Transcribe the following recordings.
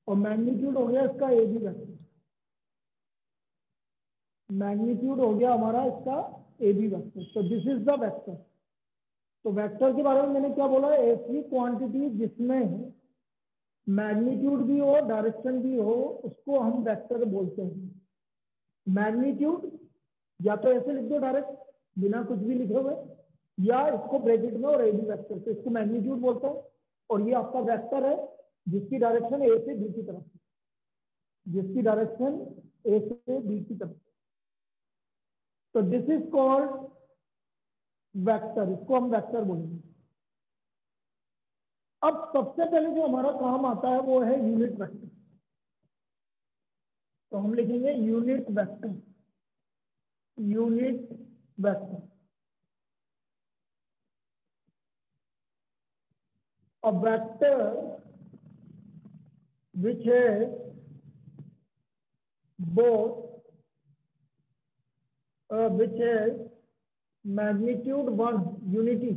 और मैग्नीट्यूड हो गया इसका ए बी वेक्टर, मैग्नीट्यूड हो गया हमारा इसका ए बी वेक्टर। तो दिस इज द वेक्टर। तो वेक्टर के बारे में मैंने क्या बोला, ऐसी क्वांटिटी जिसमें मैग्नीट्यूड भी हो डायरेक्शन भी हो उसको हम वेक्टर बोलते हैं। मैग्नीट्यूड या तो ऐसे लिख दो डायरेक्ट बिना कुछ भी लिखे हुए, या इसको ब्रैकेट में और ए बी वेक्टर, तो इसको मैग्नीट्यूड बोलते हैं। और ये आपका वेक्टर है जिसकी डायरेक्शन ए से बी की तरफ है, जिसकी डायरेक्शन ए से बी की तरफ। तो दिस इज कॉल्ड वेक्टर, इसको हम वेक्टर बोलेंगे। अब सबसे पहले जो हमारा काम आता है वो है यूनिट वेक्टर। तो हम लिखेंगे unit vector, unit vector. A vector which has both which has magnitude 1 unity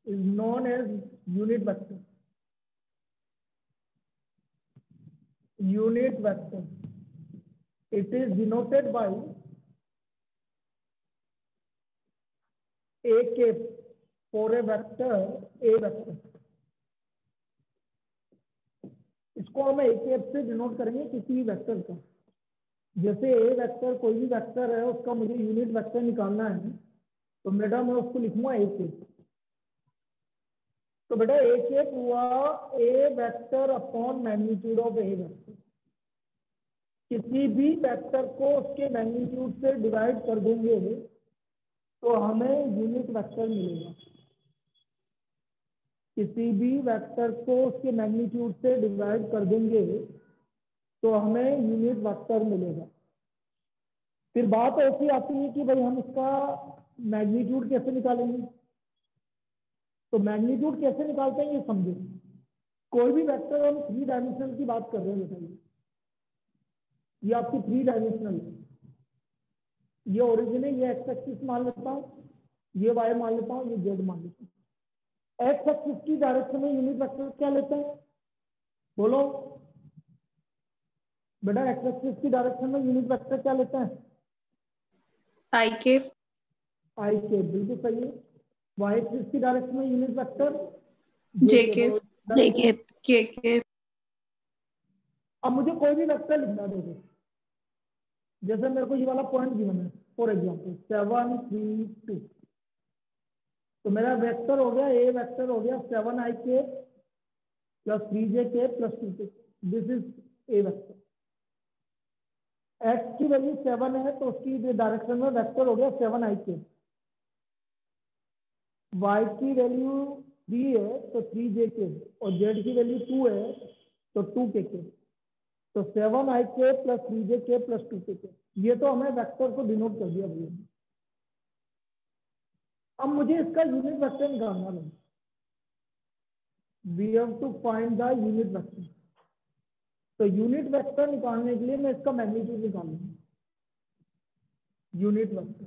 is known as unit vector. Unit vector, it is denoted by a cap for a vector a vector। इसको हम A cap से denote करेंगे किसी भी vector का। जैसे ए vector कोई भी वेक्टर है उसका मुझे यूनिट वेक्टर निकालना है, तो बेटा मैं उसको लिखूंगा ए कैप। तो बेटा ए कैप हुआ A vector upon magnitude of A vector. किसी भी वेक्टर को उसके मैग्नीट्यूड से डिवाइड कर देंगे तो हमें यूनिट वेक्टर मिलेगा। किसी भी वेक्टर को उसके मैग्नीट्यूड से डिवाइड कर देंगे तो हमें यूनिट वेक्टर मिलेगा। फिर बात ऐसी आती है कि भाई हम इसका मैग्नीट्यूड कैसे निकालेंगे। तो मैग्नीट्यूड कैसे निकालते हैं ये समझे। कोई भी वेक्टर हम 3 डायमेंशनल की बात कर रहे हैं, बताइए ये आपकी 3 डायमेंशनल है। ये ओरिजिन है, ये एक्स एक्सिस मान लेता हूँ, ये वाई मान लेता हूँ, ये जेड मान लेता हूँ। एक्स एक्सिस की डायरेक्शन में यूनिट वेक्टर क्या लेते हैं, बोलो बेटा। एक्स एक्सिस की डायरेक्शन में यूनिट वेक्टर क्या लेते हैं, आई कैप। आई कैप, बिल्कुल सही है। वाई एक्सिस की डायरेक्शन में यूनिट वेक्टर जे कैप। जे कैप। के कैप। अब मुझे कोई भी वेक्टर लिखना देखो, जैसे मेरे को ये वाला पॉइंट गिवन है फॉर एग्जांपल 7 3 2, तो मेरा वेक्टर हो गया ए वेक्टर हो गया 7i के प्लस 3j के plus 2k। This is a vector. X की वैल्यू 7 है तो उसकी डायरेक्शन में वेक्टर हो गया 7i के। वाई की वैल्यू 3 है तो 3j के, और जेड की वैल्यू 2 है तो 2k के। तो 7i के प्लस 3j के प्लस 2k के, ये तो हमें वेक्टर को डिनोट कर दिया भैया। अब मुझे इसका यूनिट वेक्टर निकालना है। We have to find the unit vector. तो यूनिट वेक्टर निकालने के लिए मैं इसका मैग्नीट्यूड निकालूंगा। Unit vector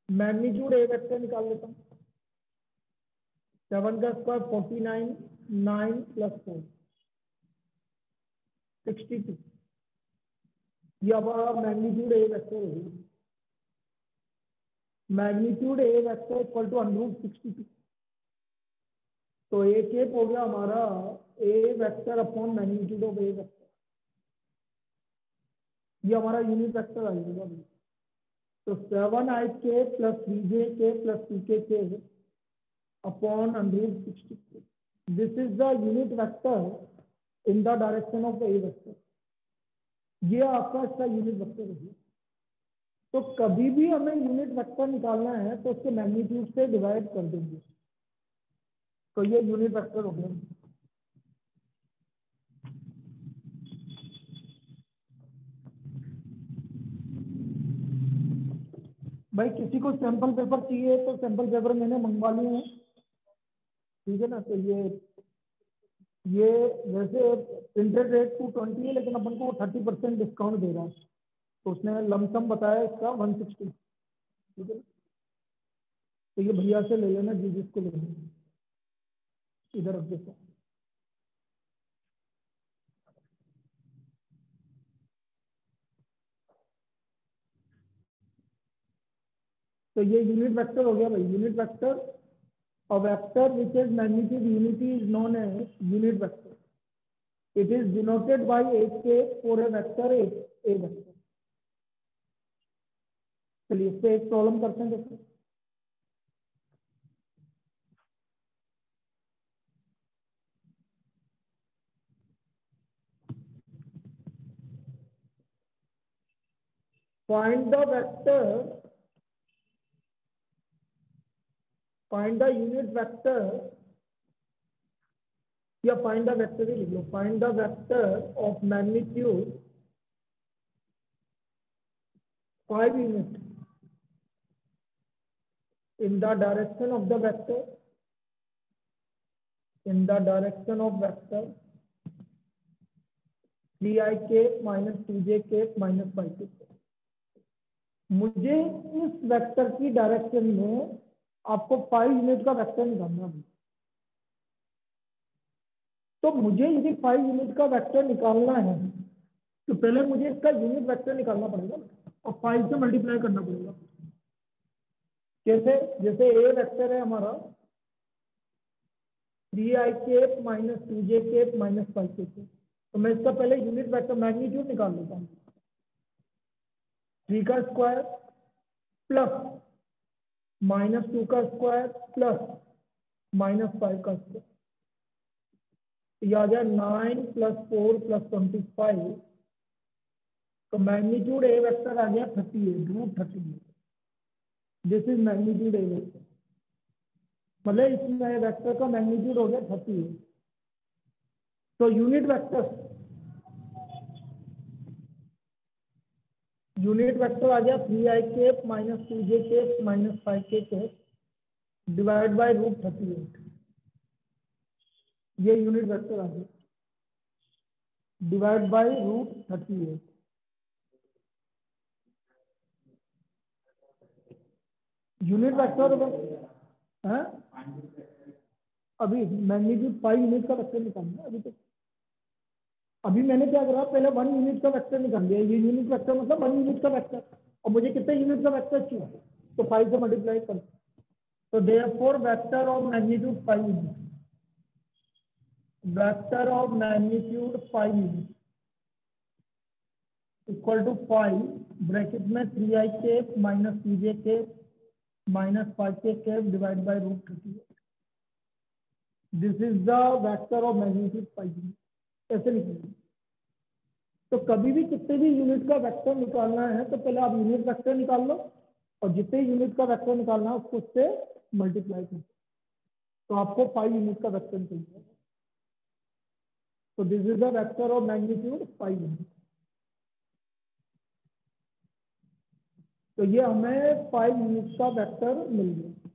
magnitude A vector निकाल लेता हूँ। 7 का स्क्वायर 49, 9 प्लस 4 62। ये हमारा मैग्नीट्यूड ए वेक्टर हो गया। Magnitude A vector equal to √62। तो ए कैप हो गया हमारा A vector upon magnitude of A vector. ये हमारा यूनिट वेक्टर आ जाएगा। तो 7i के प्लस 3j के प्लस 2k के upon √62। This is the unit vector in the direction of A vector. ये आपका इसका यूनिट वेक्टर है। तो कभी भी हमें यूनिट वेक्टर निकालना है तो उसके मैग्नीट्यूड से डिवाइड कर देंगे, तो ये यूनिट वेक्टर हो गया। भाई किसी को सैंपल पेपर चाहिए तो सैंपल पेपर मैंने मंगवा लिए हैं, ठीक है ना। तो ये वैसे प्रिंटेड रेट 220 है, लेकिन अपन को 30% डिस्काउंट दे रहा है, तो उसने लमसम बताया इसका 160, ठीक है। तो ये भैया से ले लेना जी जिसको लेना। इधर रख देता हूँ। तो ये यूनिट वेक्टर हो गया भाई। Unit vector, a vector which has magnitude unity is known as unit vector. It is denoted by HK for a vector A vector. चलिए इससे एक प्रॉब्लम करते हैं। देखो find the vector, find the unit vector या find the vector ही लिख लो। find the vector of magnitude 5 unit in the direction of the vector, in the direction of vector 3i cap minus 2j cap minus 5 cap। मुझे इस vector की direction में आपको 5 unit का vector निकालना है। तो मुझे यदि 5 यूनिट का वेक्टर निकालना है तो पहले मुझे इसका यूनिट वेक्टर निकालना पड़ेगा और 5 से मल्टीप्लाई करना पड़ेगा। कैसे? जैसे ए वेक्टर है हमारा 3i cap minus 2j cap minus 5 cap, तो मैं इसका पहले यूनिट वेक्टर मैग्नीट्यूड निकाल लेता हूँ। 3 का स्क्वायर प्लस माइनस 2 का स्क्वायर प्लस माइनस 5 का स्क्वायर, ये आ जाए 9 प्लस 4 प्लस 25। तो मैग्नीट्यूड ए वेक्टर आ गया 38, root 38। This is magnitude A vector, मतलब इसमें वेक्टर का मैग्नीट्यूड हो गया 38। तो यूनिट वेक्टर आ गया 3i cap minus 2j cap minus 5k cap divide by root 38। ये यूनिट वेक्टर आ गया divide by root 38। Unit vector है अभी मैग्नीट्यूड 5 यूनिट का वेक्टर निकालना है। अभी मैंने क्या करा, पहले 1 यूनिट का वेक्टर निकाल लिया। ये यूनिट वेक्टर मतलब 1 यूनिट का वेक्टर, और मुझे कितने यूनिट का वेक्टर चाहिए तो 5 से मल्टीप्लाई कर। तो therefore vector of magnitude 5 unit, vector of magnitude 5 unit equal to 5 bracket में 3i cap minus 2j cap minus 5k cap divide by root 38। This is the vector of magnitude 5 unit. ऐसे लिखेंगे। तो कभी भी कितने भी यूनिट का vector निकालना है तो पहले आप यूनिट वेक्टर निकाल लो, और जितने यूनिट का वेक्टर निकालना है उसको उससे मल्टीप्लाई करो, तो आपको 5 यूनिट का वेक्टर चाहिए। तो this is the vector of magnitude 5 unit. तो ये हमें 5 यूनिट का वेक्टर मिल गया।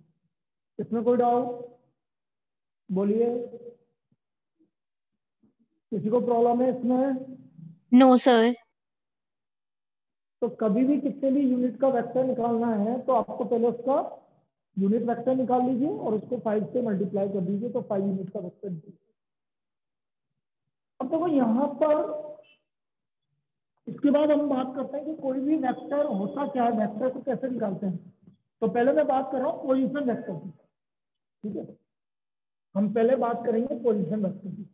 इसमें कोई डाउट बोलिए? किसी को प्रॉब्लम है इसमें? No sir. तो कभी भी कितने भी यूनिट का वेक्टर निकालना है तो आपको पहले उसका यूनिट वेक्टर निकाल लीजिए और उसको 5 से मल्टीप्लाई कर दीजिए, तो 5 यूनिट का वेक्टर निकलेगा। अब देखो यहाँ पर इसके बाद हम बात करते हैं कि कोई भी वेक्टर होता क्या है, वेक्टर को कैसे निकालते हैं। तो पहले मैं बात कर रहा हूँ पोजीशन वेक्टर की, ठीक है। हम पहले बात करेंगे पोजीशन वेक्टर की।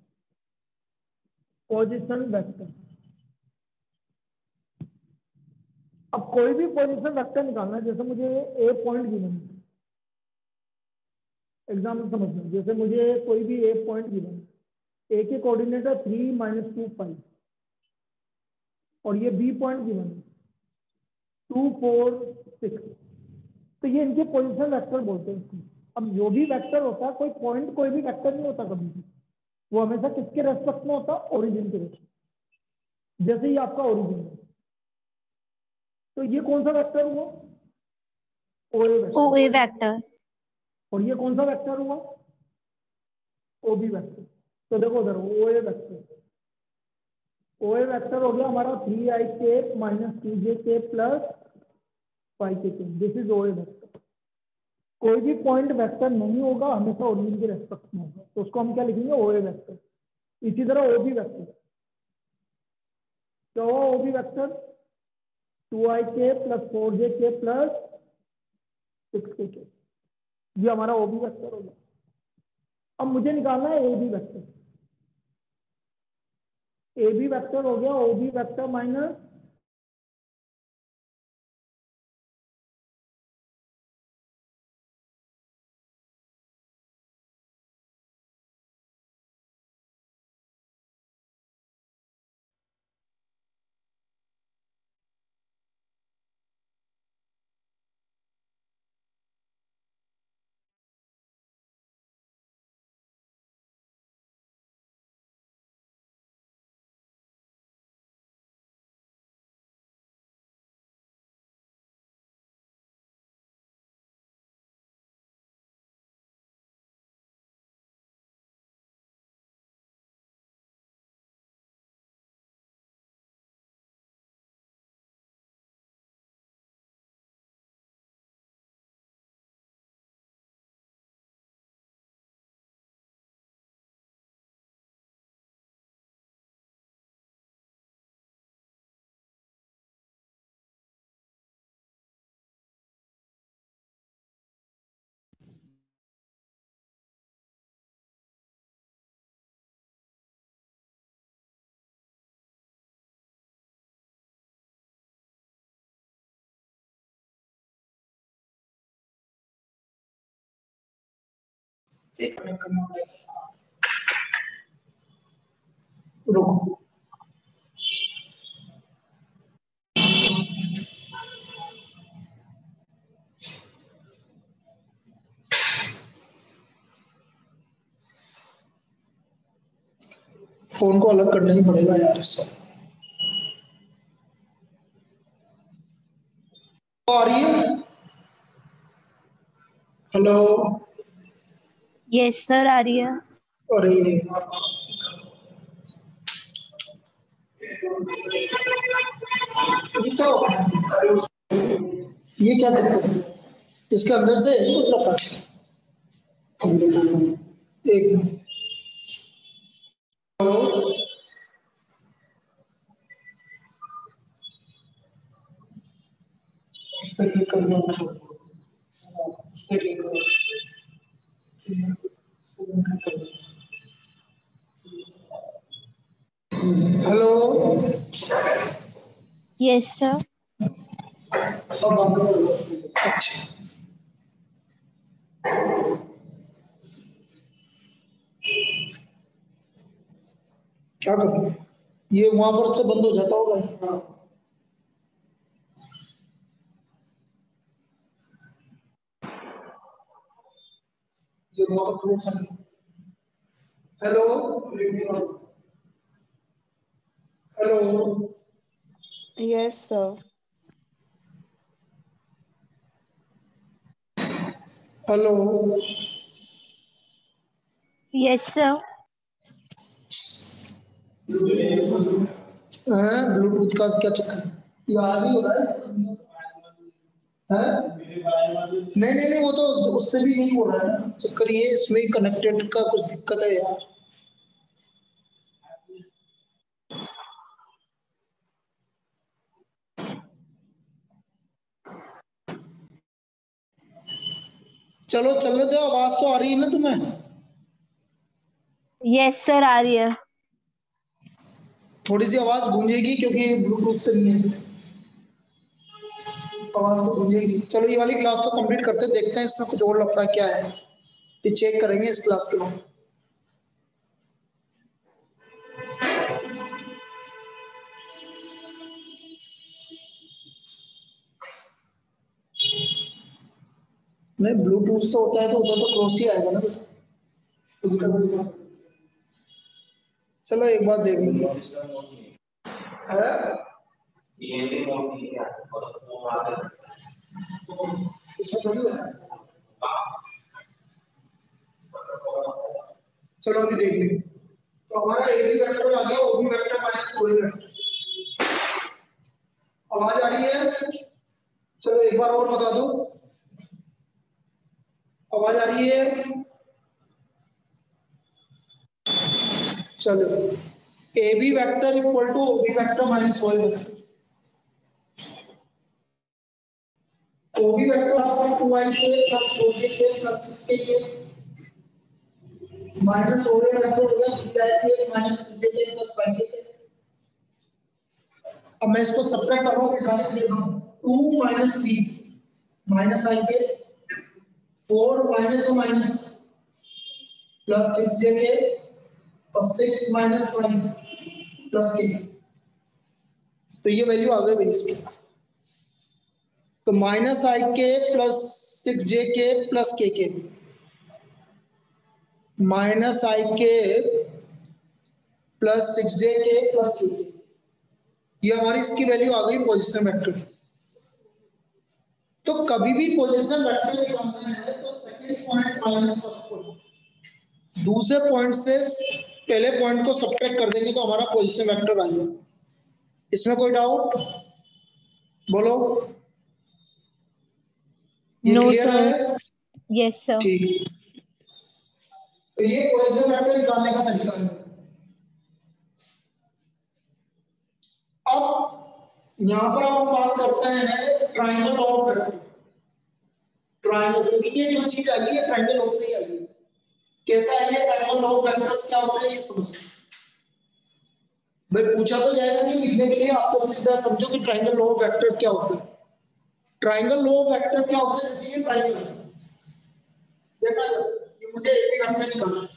पोजीशन वेक्टर, अब कोई भी पोजीशन वेक्टर निकालना है, जैसे मुझे ए पॉइंट गिवन है, एग्जाम्पल समझना, जैसे मुझे कोई भी ए पॉइंट गिवन है, ए के कोऑर्डिनेट है 3 - 2 5, और ये बी पॉइंट गिवन है 2 4 6, तो ये इनके पोजीशन वेक्टर बोलते हैं इसको। अब जो भी वेक्टर होता है, कोई पॉइंट कोई भी वेक्टर नहीं होता कभी भी, वो हमेशा किसके रेस्पेक्ट में होता है? ओरिजिन के रेस्पेक्ट। जैसे ही आपका ओरिजिन है, तो ये कौन सा वेक्टर हुआ? ओ ए वेक्टर। और ये कौन सा वेक्टर हुआ? ओबी वेक्टर। तो देखो उधर ओ A vector, O A vector हो गया हमारा 3i cap minus 2j cap plus 5k cap। This is O A vector. कोई भी पॉइंट वेक्टर नहीं होगा, हमेशा ओरिजिन के रेस्पेक्ट में होगा, तो उसको हम क्या लिखेंगे, ओए वेक्टर। इसी तरह ओ बी वेक्टर, क्या हुआ O B vector, 2ik plus 4jk plus 6kk, ये हमारा ओ बी वेक्टर हो गया। अब मुझे निकालना है A B vector. A B vector हो गया ओ बी वेक्टर माइनस रुको, फोन को अलग करना ही पड़ेगा यार इससे। आ रही है? हेलो, यस सर आ रही है। अरे ये क्या हो रहा है? ये क्या दिक्कत है? इसके अंदर से कुछ रखा है। एक मिनट। हेलो, इस पे क्लिक करना है। इस पे क्लिक करो। Hello, yes sir. सब बंद करो। अच्छा, क्या करना है? ये वहां पर से बंद हो जाता होगा। ये वहां पर क्लोज है। Hello, hello, Yes, sir. Hello, yes sir. Bluetooth का क्या चक्कर है? ये आज ही हो रहा है? नहीं नहीं नहीं, वो तो उससे भी यही हो रहा है ना। चक्कर ये इसमें कनेक्टेड का कुछ दिक्कत है यार। चलो चलने दो, आवाज तो आ रही है ना तुम्हें? यस सर आ रही है। थोड़ी सी आवाज गूंजेगी क्योंकि ब्लूटूथ से नहीं है, आवाज तो गूंजेगी। चलो ये वाली क्लास तो कंप्लीट करते हैं, देखते हैं इसमें कुछ और लफड़ा क्या है, ये चेक करेंगे इस क्लास के बाद। नहीं, ब्लूटूथ से होता है तो उधर तो क्रॉस ही आएगा ना। चलो एक बार देख लेते हैं। इसमें थोड़ी होता है। चलो अभी देख लेंगे। तो हमारा ए बी वेक्टर आ गया, O B vector minus O A vector. आवाज आ रही है? चलो एक बार और बता दो। आवाज आ रही है? चलो, A B vector equal to O B vector minus O A vector. O B vector आपका 2i के प्लस 4j के प्लस 6k के माइनस ओ ए वैक्टर हो गया 3i के माइनस 2j के प्लस 5k के। अब मैं इसको सब्ट्रैक्ट कर रहा हूँ, डायरेक्ट ले रहा हूँ 2 माइनस 3 माइनस i के 4 माइनस माइनस प्लस 6j के और 6 माइनस 5 प्लस k। तो ये वैल्यू आ गई मेरी इसमें। तो माइनस आई के प्लस 6j के प्लस के माइनस आई के प्लस 6j के प्लस के, ये हमारी इसकी वैल्यू आ गई पोजीशन वेक्टर। तो कभी भी पोजीशन वेक्टर निकालना है तो second point minus first point, दूसरे पॉइंट से पहले पॉइंट को सब्ट्रैक्ट कर देंगे तो हमारा पोजीशन वेक्टर आ जाएगा। इसमें कोई डाउट बोलो? ये नो क्लियर सर। है? Yes sir. ठीक, तो ये पोजीशन वेक्टर निकालने का तरीका है। अब यहां पर हम बात करते हैं ट्रायंगल ऑफ वेक्टर। ट्रायंगल, क्योंकि ये जो चीज आई है ट्रायंगल ऑफ से ही आई है। कैसा है ये ट्रायंगल ऑफ वेक्टर्स, क्या होता है ये समझो। भाई पूछा तो जाएगा नहीं लिखने के लिए, आप तो सीधा समझो कि ट्रायंगल ऑफ वेक्टर क्या होता है। ट्रायंगल ऑफ वेक्टर क्या होता है, जैसे ये ट्रायंगल देखा जाए, ये मुझे एक वेक्टर निकालना है,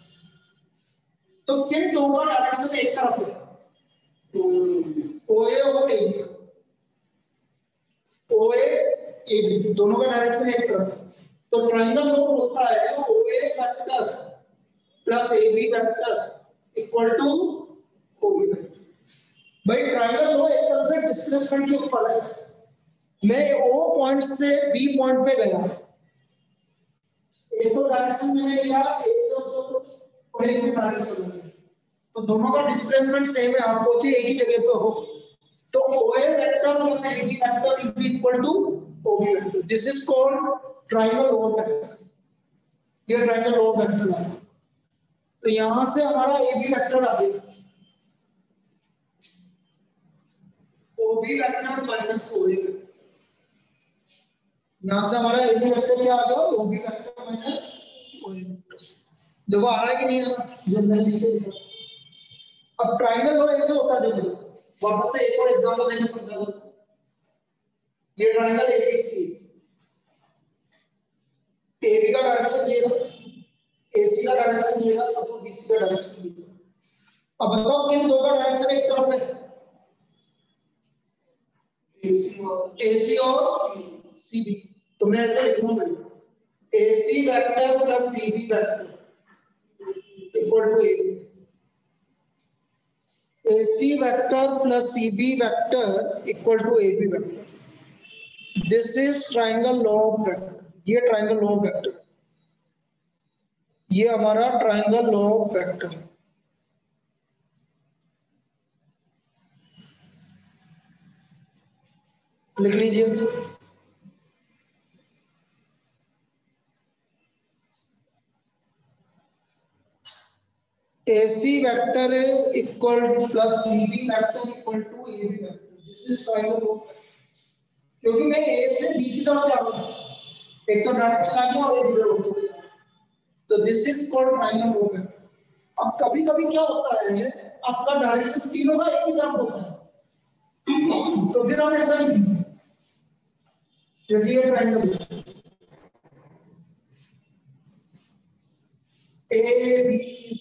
तो किन दो का डायरेक्शन एक तरफ है, तो OA और AB, OA AB दोनों का डायरेक्शन एक तरफ है। तो ट्रायंगल लॉ होता है OA vector plus AB vector equal to OB vector. भाई ट्रायंगल लॉ एक तरह से डिस्प्लेसमेंट के ऊपर है। मैं O पॉइंट से B पॉइंट पे गया, एक तो डायरेक्शन मैंने लिया एक से और एक डायरेक्शन में, तो दोनों का डिस्प्लेसमेंट सेम है, आप पहुंचे एक ही जगह पे हो। तो OA vector plus AB vector will be equal to OB vector. This is called triangle law vector. ये ट्रायंगल लॉ वेक्टर है। तो यहां से हमारा AB वेक्टर आ गया, OB vector minus OA vector. यहां से हमारा AB वेक्टर क्या आ गया, OB vector minus OA vector. देखो आ रहा है कि नहीं आ रहा, जब मैंने नीचे लिखा। अब ट्रायंगल लॉ ऐसे होता है, देखो वापस से एक और एग्जांपल देके समझा दो। ये ट्रायंगल ABC, AB का डायरेक्शन ये था, AC का डायरेक्शन ये था, सपोज BC का डायरेक्शन ये था। अब बताओ किन दो का डायरेक्शन एक तरफ है, AC और CB। तो मैं ऐसे लिखूंगा AC vector plus CB vector equal to AB। AC vector plus CB vector equal to AB vector. This is triangle law of vector. ये ट्रायंगल लॉ ऑफ वेक्टर, ये हमारा ट्रायंगल लॉ ऑफ वेक्टर। लिख लीजिए। AC vector equal plus CB vector equal to AB vector. This is triangle law of vector. क्योंकि मैं A से B की तरफ जा रहा हूं, एक तो डायरेक्शन आ गया और एक इधर हो गया, तो this is called triangle law of vector. अब कभी कभी क्या होता है, आपका डायरेक्शन तीनों का एक ही तरफ होता है, तो फिर हम ऐसा नहीं, जैसे ये ट्रायंगल ABC,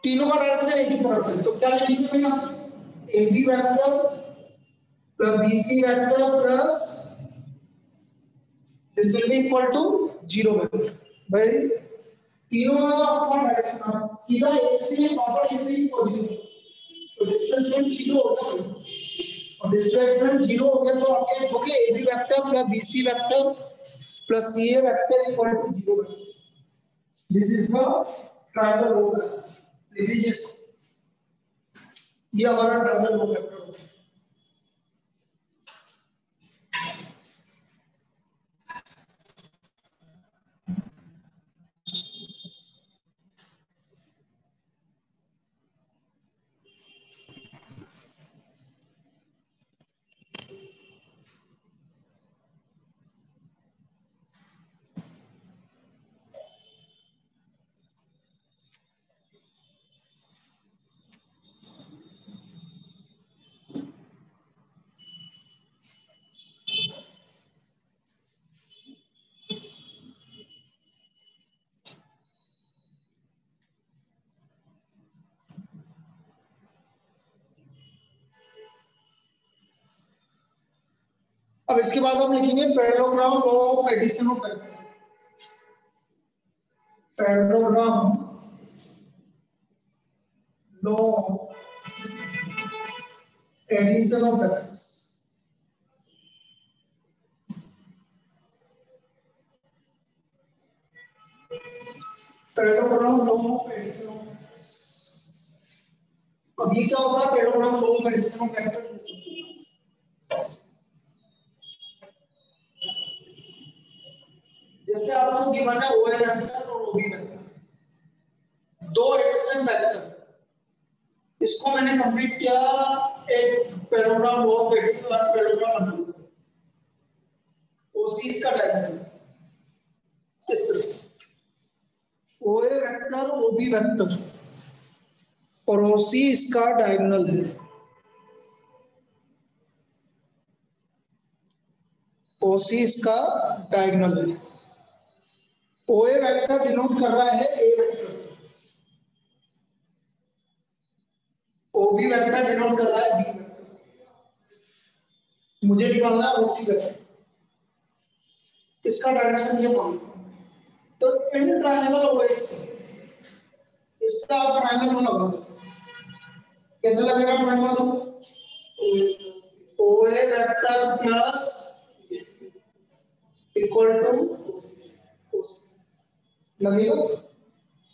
तीनों का डायरेक्शन एक ही तरफ है, तो क्या लिखेंगे यहाँ AB vector plus BC vector plus this will be equal to 0 vector. भाई तीनों का अपना डायरेक्शन सीधा A से वापस A की पोजीशन, तो डिस्प्लेसमेंट 0 हो गया, और डिस्प्लेसमेंट 0 हो गया तो आपके लिखोगे AB vector plus BC vector plus CA vector equal to 0 vector. This is the triangle law of vector. लिख लीजिए इसको, ये हमारा ट्रायंगल लॉ ऑफ वेक्टर। अब इसके बाद हम लिखेंगे parallelogram law of addition of vector. Parallelogram law addition of vectors. Parallelogram law of addition of vectors. अब ये क्या होगा? Parallelogram law of addition of vectors. जैसे आपको गिवन है OA वेक्टर और OB वेक्टर, दो एडिशन वेक्टर, इसको मैंने कंप्लीट किया एक पैरेललोग्राम लॉ ऑफ एडिशन और पैरेललोग्राम बना OC इसका डायगोनल इस तरह से OA वेक्टर OB वेक्टर और OC इसका डायगोनल है। OC इसका डायगोनल है। OA वेक्टर डिनोट कर रहा है A vector, OB vector denote कर रहा है B वेक्टर। मुझे निकालना है OC वेक्टर, इसका डायरेक्शन ये मान तो इन ट्रायंगल OAC इसका आप ट्रायंगल लगा दो। कैसे लगेगा triangle? OA vector plus equal to लगेगा।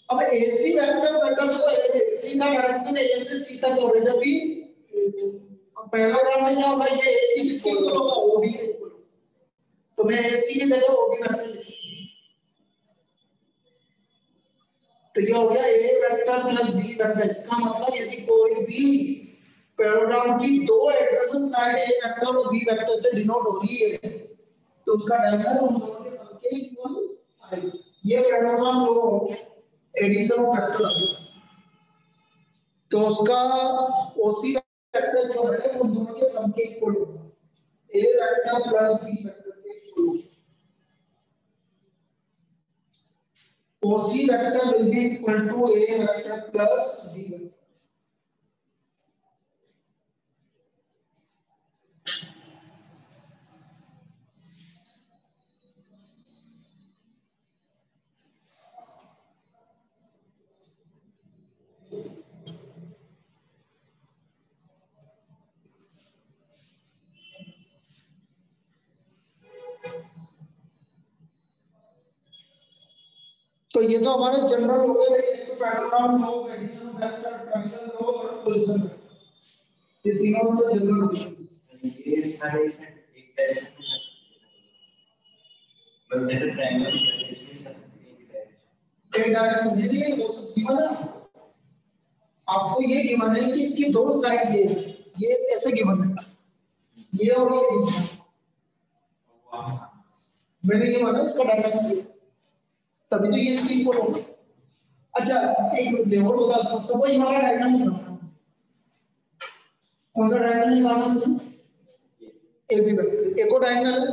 अब AC वेक्टर बेटा जो AC का डायरेक्शन A से C तक हो रहा है, जबकि पैरेललोग्राम में क्या होगा? ये AC किसके इक्वल होगा? OB के इक्वल। तो मैं AC की जगह OB वेक्टर लिख सकता हूं। तो ये हो गया A vector plus B vector. इसका मतलब यदि कोई भी पैरेललोग्राम की दो एडजेसेंट साइड A वेक्टर और B वेक्टर से डिनोट हो रही है तो उसका डायगोनल उन दोनों के सम के इक्वल आएगा। ये parallelogram law addition of vector है। तो उसका OC वेक्टर जो है उन दोनों के सम के इक्वल होगा। A vector plus B vector के इक्वल होगा। OC vector will be equal to A vector plus B vector. तो ये तो हमारे जनरल हो गए, एक तो parallelogram law of addition of vector, triangle law और पोजीशन। ये तीनों तो जनरल हो गए। ये सारे से एक डायरेक्शन में मतलब जैसे ट्रायंगल इसमें कर सकते हैं एक डायरेक्शन है। ये वो तो गिवन है आपको, ये गिवन है कि इसकी दो साइड ये ऐसे गिवन है, ये और ये गिवन है। मैंने ये माना इसका डायरेक्शन ये तभी तो ये इसकी इक्वल होगा। अच्छा एक लेवल होगा तो सब ये हमारा डायगोनल निकालना। कौन सा डायगोनल निकालना मुझे? AB vector. एक और डायगोनल है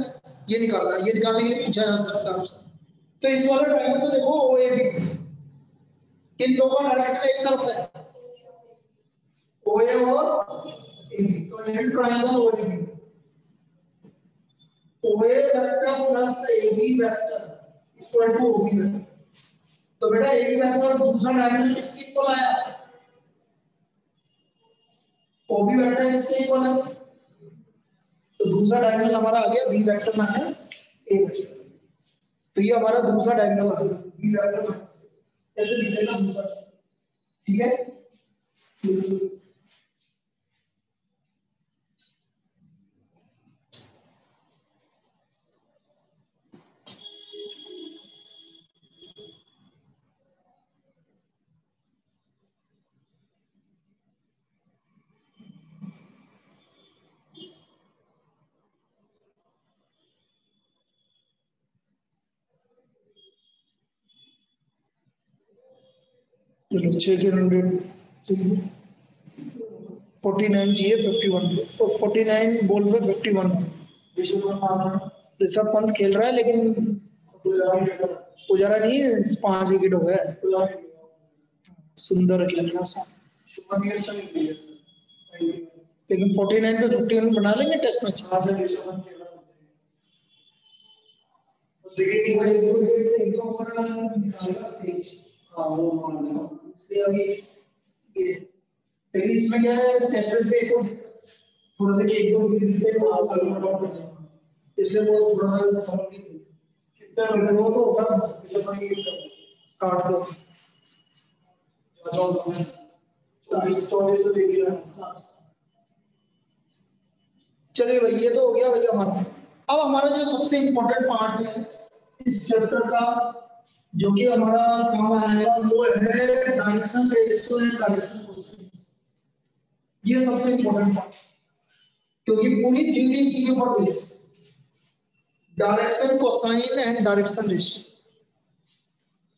ये निकालना, ये निकालने के लिए पूछा जा सकता है आपसे। तो इस वाले ट्रायंगल को देखो OAB, किन दो का डायरेक्शन एक तरफ है OA और AB। तो ये triangle OAB, OA vector plus AB vector equal to OB vector. तो बेटा AB वेक्टर दूसरा डायगोनल किसके इक्वल आया? OB वेक्टर इससे इक्वल है। तो दूसरा डायगोनल हमारा आ गया B vector minus A vector. तो ये हमारा दूसरा डायगोनल आ गया B वेक्टर माइनस ऐसे लिखेगा दूसरा। ठीक है, चलो 6 के 100 49 चाहिए 51 और 49 बॉल पे 51। ऋषभ पंत खेल रहा है लेकिन पुजारा नहीं, 5 विकेट हो गए। सुंदर खेल रहा है लेकिन 49 पे 51 बना लेंगे टेस्ट मैच। इसलिए अभी ये लेकिन इसमें क्या है टेस्ट पे एक थोड़ा सा एक दो मिनट के बाद सॉल्व करना इसलिए वो थोड़ा सा समझ नहीं कितना मिनट वो तो होगा जब हम ये स्टार्ट करो जाओ 24 तो देखिए। चलिए भाई ये तो हो गया भाई हमारा। अब हमारा जो सबसे इम्पोर्टेंट पार्ट है इस चैप्टर का जो कि हमारा काम आएगा वो है direction ratio and direction cosine. ये सबसे इम्पोर्टेंट पार्ट क्योंकि पूरी थ्योरी इसी के ऊपर based direction cosine and direction ratio.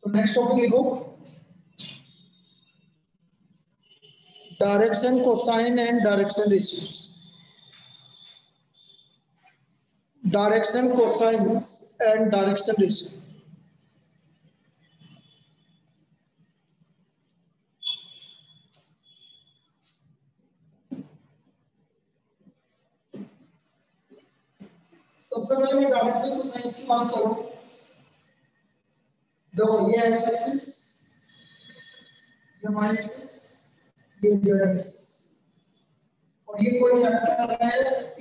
तो नेक्स्ट टॉपिक लिखो direction cosine and direction ratios. Direction cosines and direction ratio. सबसे पहले मैं डायरेक्शन कोसाइन्स की बात करूं देखो ये एक्स एक्सिस ये वाई एक्सिस ये जेड एक्सिस और ये कोई वेक्टर है p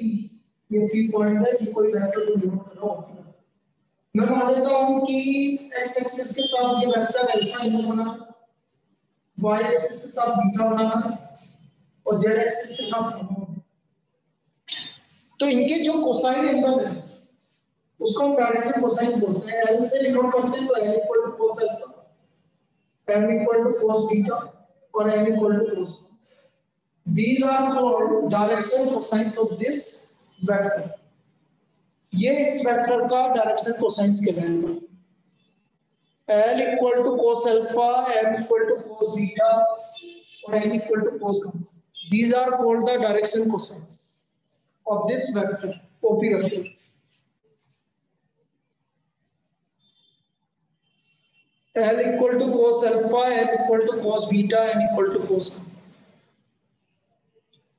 ये p पॉइंट है ये कोई वेक्टर को डिनोट कर रहा हूं। मैं मान लेता हूं कि x एक्सिस के साथ ये वेक्टर अल्फा इनका बना y एक्सिस के साथ बीटा बना और z एक्सिस के साथ गामा। तो इनके जो कोसाइन एंगल है उसको हम डायरेक्शन कोसाइन बोलते हैं। l से डिनोट करते हैं तो l equal to cos alpha m equal to cos beta और n equal to cos। These are called direction cosines of this vector. ये इस वेक्टर का डायरेक्शन कोसाइंस कहलाएगा। L equal to cos alpha m equal to cos beta और n equal to cos gamma. These are called the direction cosines of this vector, OP vector. L equal to cos alpha m equal to cos beta n equal to cos gamma.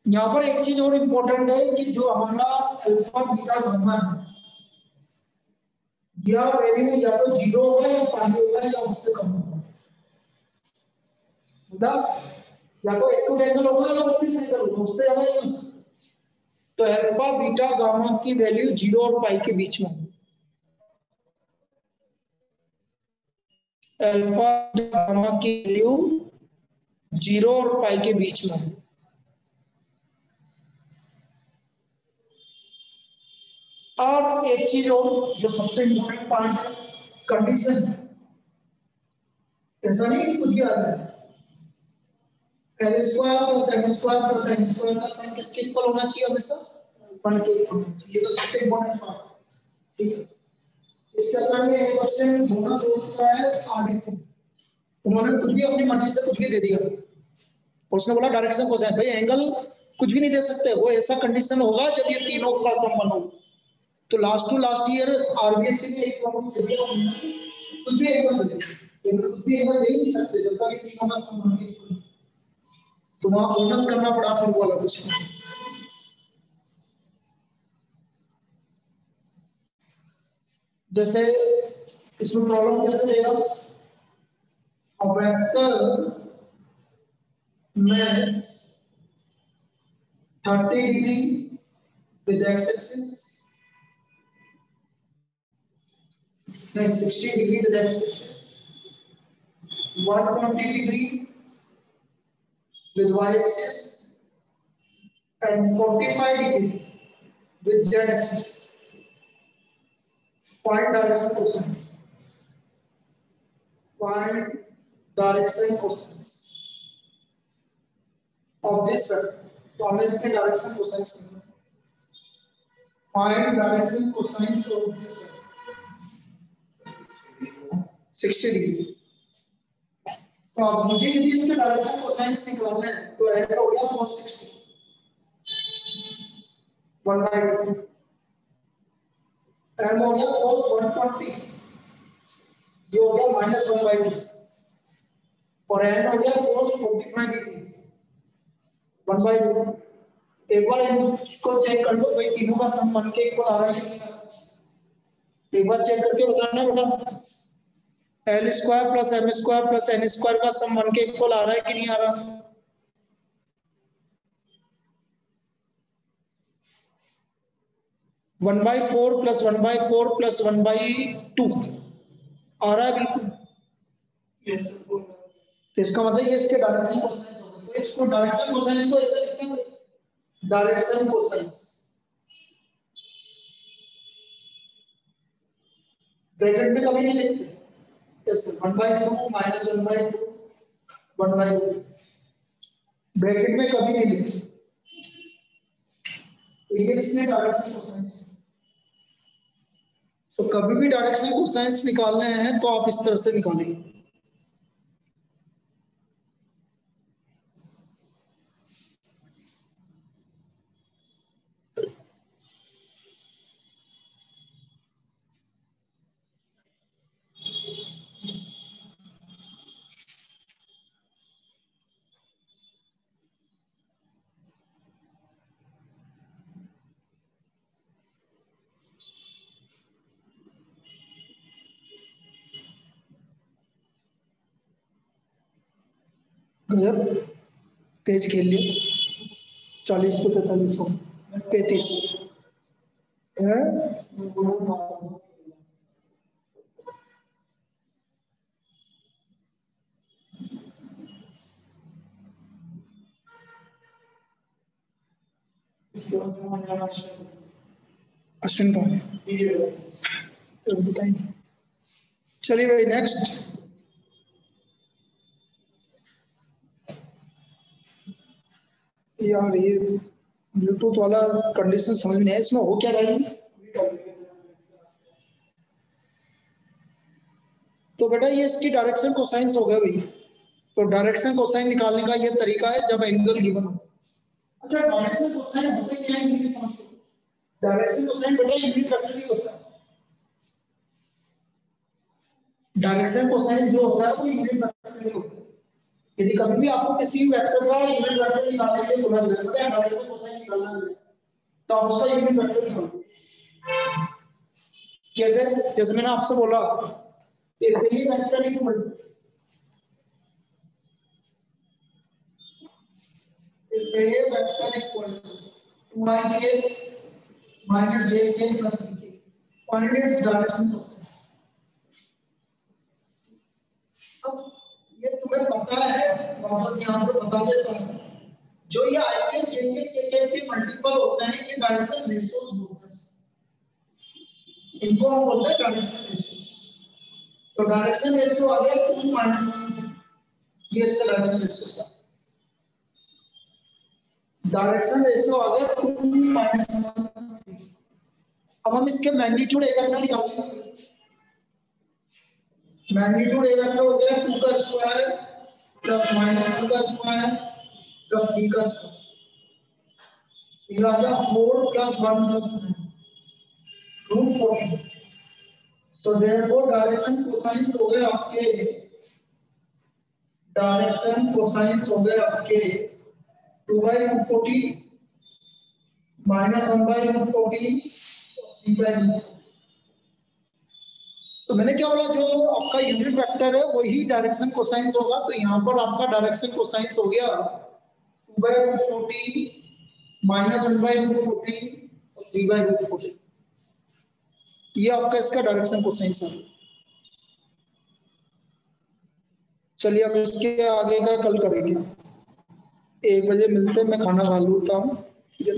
यहाँ पर एक चीज और important है कि जो हमारा alpha beta gamma है या वैल्यू या तो 0 होगा या पाई होगा या उससे कम होगा। मतलब या तो एक्यूट एंगल होगा या ऑब्टयूज एंगल होगा उससे ज्यादा नहीं हो सकता। तो अल्फा बीटा गामा की वैल्यू 0 और पाई के बीच में होगी। अल्फा गामा की वैल्यू 0 और पाई के बीच में होगी। और एक चीज और जो सबसे इम्पोर्टेंट पार्ट है कंडीशन। ऐसा नहीं कुछ भी आ रहा है L square plus M square plus N square का सम किसके इक्वल होना चाहिए हमेशा 1 के इक्वल। ये तो सबसे इम्पोर्टेंट पार्ट है। ठीक है इस चैप्टर में एक क्वेश्चन होना हो चुका है आगे से उन्होंने कुछ भी अपनी मर्जी से कुछ भी दे दिया और उसने बोला डायरेक्शन कोसाइन। भाई एंगल कुछ भी नहीं दे सकते वो ऐसा कंडीशन होगा जब ये तीनों का सम 1 हो। तो last to last year RBSC में एक प्रॉब्लम दे दिया कुछ भी एंगल दे दिया कुछ भी एंगल दे नहीं सकते जब तक ये तीनों का सम 1 के। तो वहां बोनस करना पड़ा फिर वाला क्वेश्चन। जैसे इसमें प्रॉब्लम कैसे देगा a vector measures 30 degree with x-axis, then 60 degree with x-axis, 120 degree with y-axis, and 45 degree with z-axis. Find direction cosine. Find direction cosines of this vector. तो हमें इसके डायरेक्शन कोसाइंस करना है। Find direction cosines of this vector 60 degree. तो अब मुझे यदि इसके डायरेक्शन कोसाइंस निकालना है तो ऐसा हो गया cos 60 1/2 m हो गया cos 120 ये हो गया -1/2 और n हो गया cos 45 डिग्री 1/2। एक बार इनको चेक कर लो भाई तीनों का सम 1 के इक्वल आ रहा है कि नहीं। एक बार चेक करके बताना बेटा। L square plus M square plus N square का सम 1 के इक्वल आ रहा है कि नहीं आ रहा? One by four plus 1/4 plus 1/2 आ रहा है बिल्कुल। तो इसका मतलब ये इसके डायरेक्शन कोसाइंस होगा। तो इसको डायरेक्शन कोसाइंस को ऐसे लिखते हैं, डायरेक्शन कोसाइंस। ब्रैकेट में कभी नहीं लिखते, ऐसे 1/2 माइनस 1/2 1/2 ब्रैकेट में कभी नहीं लिखते। तो ये इसमें डायरेक्शन कोसाइंस। तो कभी भी डायरेक्शन कोसाइंस निकालने हैं तो आप इस तरह से निकालेंगे। गलत पेज खेल लिया। 40 पे 45 हो 35 है। अश्विन कहाँ है? बताइए। चलिए भाई नेक्स्ट। यार ये ब्लूटूथ वाला कंडीशन समझ में नहीं है, इसमें हो क्या रहा है? तो बेटा ये इसकी डायरेक्शन कोसाइंस हो गया भाई। तो डायरेक्शन कोसाइन निकालने का ये तरीका है जब एंगल गिवन हो। अच्छा डायरेक्शन कोसाइन होता क्या है ये समझो। डायरेक्शन कोसाइन बेटा यूनिट वेक्टर ही होता है। डायरेक्शन कोसाइन जो होता है वो यूनिट वेक्टर ही होता है। यदि कभी भी आपको किसी वेक्टर का यूनिट वेक्टर निकालने के लिए बोला जाए, डायरेक्शन कोसाइन निकालना है, तो आप उसका यूनिट वेक्टर निकालो। कैसे? जैसे मैंने आपसे बोला ये vector equal vector equal 2i minus j plus k। Find its direction cosine. अब ये तुम्हें पता है, वापस यहाँ पर बता देता हूँ, जो ये i के j के मल्टीपल होते हैं ये डायरेक्शन रेशियोज होते हैं। इनको हम बोलते हैं डायरेक्शन रेशियोज। तो डायरेक्शन रेशियो आ गया 2 - 1, ये इसका डायरेक्शन रेशियो है। डायरेक्शन रेशियो आ गया 2 - 1। अब हम इसके मैग्नीट्यूड एक वेक्टर निकालेंगे। मैग्नीट्यूड एक वेक्टर हो गया 2 का स्क्वायर प्लस -2 का स्क्वायर प्लस 3 का स्क्वायर। ये आ गया 4 + 1 + 9 root 14। So therefore direction cosines हो गए आपके, डायरेक्शन कोसाइंस हो गए आपके 2/√14 -1/√14 3/√14। तो मैंने क्या बोला, जो आपका यूनिट वेक्टर है वही डायरेक्शन कोसाइंस होगा। तो यहाँ पर आपका डायरेक्शन कोसाइंस हो गया 2/√14 -1/√14 और 3/√14। ये आपका इसका डायरेक्शन कोसाइंस है। चलिए अब इसके आगे का कल करेंगे। 1 बजे मिलते हैं, मैं खाना खा लूता हूँ, ठीक है।